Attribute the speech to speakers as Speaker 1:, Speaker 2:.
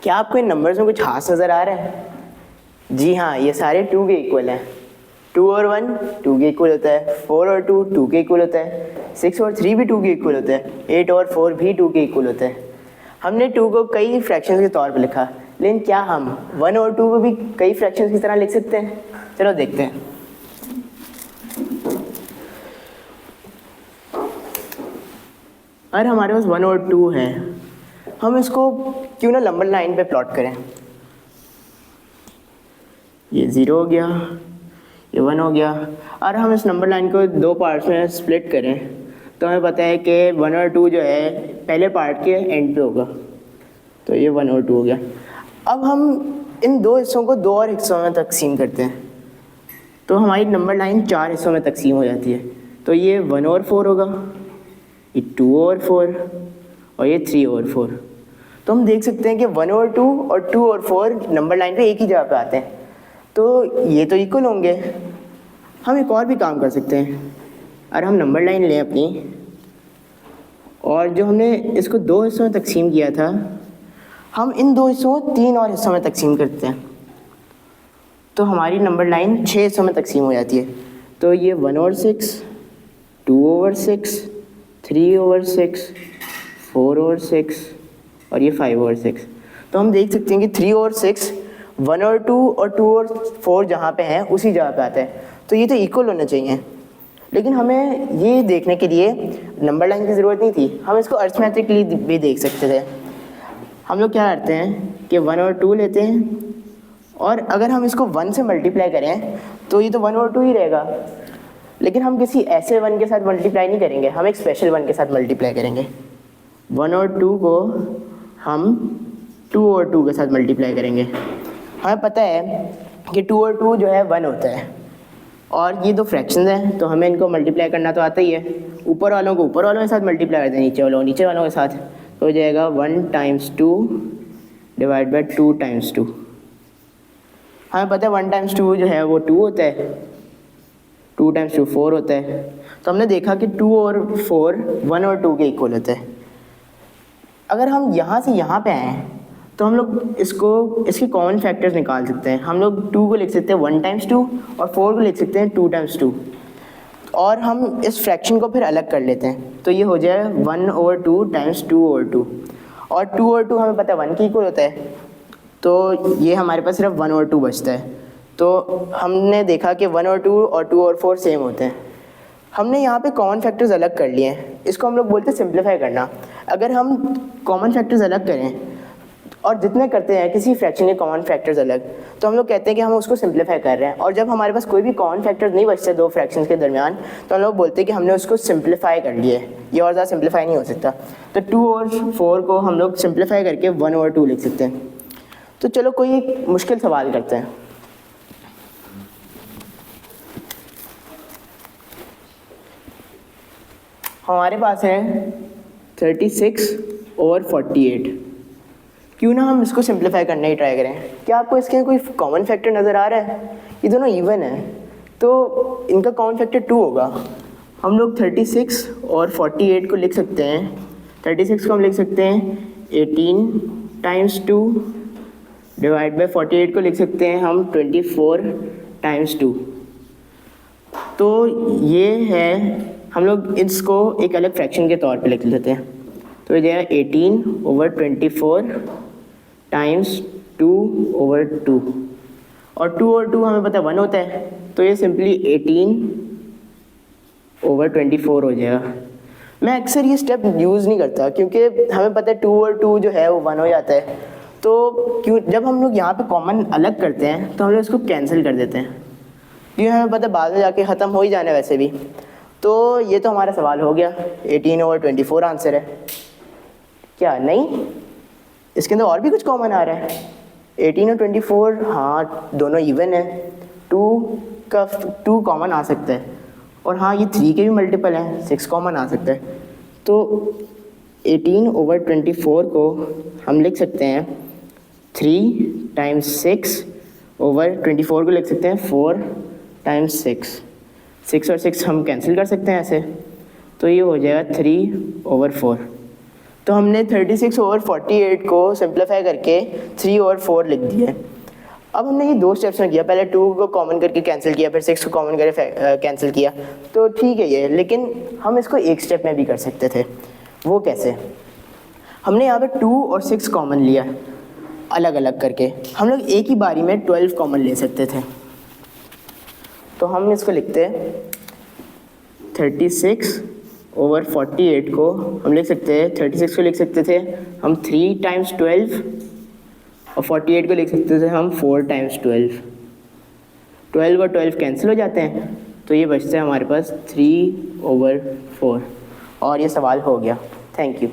Speaker 1: क्या आपको इन नंबर्स में कुछ खास नज़र आ रहा है? जी हाँ, ये सारे 2 के इक्वल हैं। 2 और 1 2 के इक्वल होता है, 4 और 2 2 के इक्वल होता है, 6 और 3 भी 2 के इक्वल होता है, 8 और 4 भी 2 के इक्वल होता है। हमने 2 को कई फ्रैक्शंस के तौर पर लिखा, लेकिन क्या हम 1 और 2 को भी कई फ्रैक्शंस की तरह लिख सकते हैं? चलो देखते हैं। अगर हमारे पास 1 और 2 है, हम इसको क्यों ना नंबर लाइन पे प्लॉट करें। ये 0 हो गया, ये 1 हो गया। और हम इस नंबर लाइन को 2 पार्ट्स में स्प्लिट करें तो हमें पता है कि 1 और 2 जो है पहले पार्ट के एंड पे होगा, तो ये 1 और 2 हो गया। अब हम इन 2 हिस्सों को 2 और हिस्सों में तकसीम करते हैं, तो हमारी नंबर लाइन 4 हिस्सों में तकसीम हो जाती है। तो ये 1 और 4 होगा, ये 2 और 4 और ये 3 और 4। तो हम देख सकते हैं कि 1 और 2 और 2 और 4 नंबर लाइन पे एक ही जगह पे आते हैं, तो ये तो इक्वल होंगे। हम एक और भी काम कर सकते हैं। अगर हम नंबर लाइन लें अपनी, और जो हमने इसको 2 हिस्सों में तकसीम किया था, हम इन 2 हिस्सों को 3 और हिस्सों में तकसीम करते हैं, तो हमारी नंबर लाइन 6 हिस्सों में तकसीम हो जाती है। तो ये 1 और 6, 2 और 6, 3 और 6, 4 और 6 और ये 5 और 6। तो हम देख सकते हैं कि 3 और 6 1 और 2 और 2 और 4 जहाँ पे हैं उसी जगह पे आते हैं, तो ये तो इक्वल होना चाहिए। लेकिन हमें ये देखने के लिए नंबर लाइन की ज़रूरत नहीं थी, हम इसको अर्थमेटिकली भी देख सकते थे। हम लोग क्या करते हैं कि 1 और 2 लेते हैं, और अगर हम इसको 1 से मल्टीप्लाई करें तो ये तो 1 और 2 ही रहेगा। लेकिन हम किसी ऐसे 1 के साथ मल्टीप्लाई नहीं करेंगे, हम एक स्पेशल 1 के साथ मल्टीप्लाई करेंगे। 1 और 2 को हम 2 और 2 के साथ मल्टीप्लाई करेंगे। हमें पता है कि 2 और 2 जो है 1 होता है, और ये 2 फ्रैक्शंस हैं, तो हमें इनको मल्टीप्लाई करना तो आता ही है। ऊपर वालों को ऊपर वालों के साथ मल्टीप्लाई करते हैं, नीचे वालों को नीचे वालों के साथ, तो हो जाएगा 1 टाइम्स 2 डिवाइड बाई 2 टाइम्स 2। हमें पता है 1 टाइम्स 2 जो है वो 2 होता है, 2 टाइम्स 2 4 होता है। तो हमने देखा कि 2 और 4 1 और 2 के इक्वल होते हैं। अगर हम यहाँ से यहाँ पे आएँ तो हम लोग इसके कॉमन फैक्टर्स निकाल सकते हैं। हम लोग 2 को लिख सकते हैं 1 टाइम्स 2 और 4 को लिख सकते हैं 2 टाइम्स 2, और हम इस फ्रैक्शन को फिर अलग कर लेते हैं, तो ये हो जाए 1 ओवर 2 टाइम्स 2 ओवर 2, और 2 ओवर 2 हमें पता है 1 के इक्वल होता है, तो ये हमारे पास सिर्फ 1 ओवर 2 बचता है। तो हमने देखा कि 1 और 2 और 2 और 4 सेम होते हैं। हमने यहाँ पे कॉमन फैक्टर्स अलग कर लिए हैं, इसको हम लोग बोलते हैं सिंप्लीफाई करना। अगर हम कॉमन फैक्टर्स अलग करें, और जितने करते हैं किसी फ्रैक्शन के कॉमन फैक्टर्स अलग, तो हम लोग कहते हैं कि हम उसको सिंप्लीफाई कर रहे हैं। और जब हमारे पास कोई भी कॉमन फैक्टर नहीं बचते 2 फ्रैक्शंस के दरमियान, तो हम लोग बोलते हैं कि हमने उसको सिंप्लीफाई कर लिया है। ये और ज़्यादा सिंप्लीफाई नहीं हो सकता। तो 2 और 4 को हम लोग सिंप्लीफाई करके 1 और 2 लिख सकते हैं। तो चलो कोई मुश्किल सवाल करते हैं। हमारे पास है 36 और 48। क्यों ना हम इसको सिंप्लीफाई करने ही ट्राई करें। क्या आपको इसके कोई कॉमन फैक्टर नज़र आ रहा है? ये दोनों इवन है, तो इनका कॉमन फैक्टर 2 होगा। हम लोग 36 और 48 को लिख सकते हैं। 36 को हम लिख सकते हैं 18 टाइम्स 2 डिवाइड बाई 48 को लिख सकते हैं हम 24 टाइम्स 2। तो ये है, हम लोग इसको एक अलग फ्रैक्शन के तौर पे लिख लेते हैं। तो ये जाएगा 18 ओवर 24 टाइम्स 2 ओवर 2, और 2 और 2 हमें पता है 1 होता है, तो ये सिंपली 18 ओवर 24 हो जाएगा। मैं अक्सर ये स्टेप यूज़ नहीं करता, क्योंकि हमें पता है 2 और 2 जो है वो 1 हो जाता है। तो क्यों जब हम लोग यहाँ पे कॉमन अलग करते हैं तो हम लोग इसको कैंसिल कर देते हैं, क्योंकि हमें पता है बाद में जाके ख़त्म हो ही जाना है वैसे भी। तो ये तो हमारा सवाल हो गया, 18 ओवर 24 आंसर है। क्या नहीं, इसके अंदर और भी कुछ कॉमन आ रहा है। 18 और 24, हाँ दोनों इवन है, 2 कॉमन आ सकता है, और हाँ ये 3 के भी मल्टीपल हैं, 6 कॉमन आ सकता है। तो 18 ओवर 24 को हम लिख सकते हैं 3 टाइम्स 6 ओवर 24 को लिख सकते हैं 4 टाइम्स 6। 6 और 6 हम कैंसिल कर सकते हैं ऐसे, तो ये हो जाएगा 3 ओवर 4। तो हमने 36 ओवर 48 को सिंप्लीफाई करके 3 ओवर 4 लिख दिया। अब हमने ये दो स्टेप्स में किया, पहले 2 को कॉमन करके कैंसिल किया, फिर 6 को कॉमन करके कैंसिल किया, तो ठीक है ये, लेकिन हम इसको एक स्टेप में भी कर सकते थे। वो कैसे? हमने यहाँ पे 2 और 6 कॉमन लिया अलग अलग करके, हम लोग एक ही बारी में 12 कॉमन ले सकते थे। तो हम इसको लिखते हैं 36 ओवर 48 को हम लिख सकते हैं, 36 को लिख सकते थे हम 3 टाइम्स 12 और 48 को लिख सकते थे हम 4 टाइम्स 12। 12 और 12 कैंसिल हो जाते हैं, तो ये बचता है हमारे पास 3 ओवर 4 और ये सवाल हो गया। Thank you.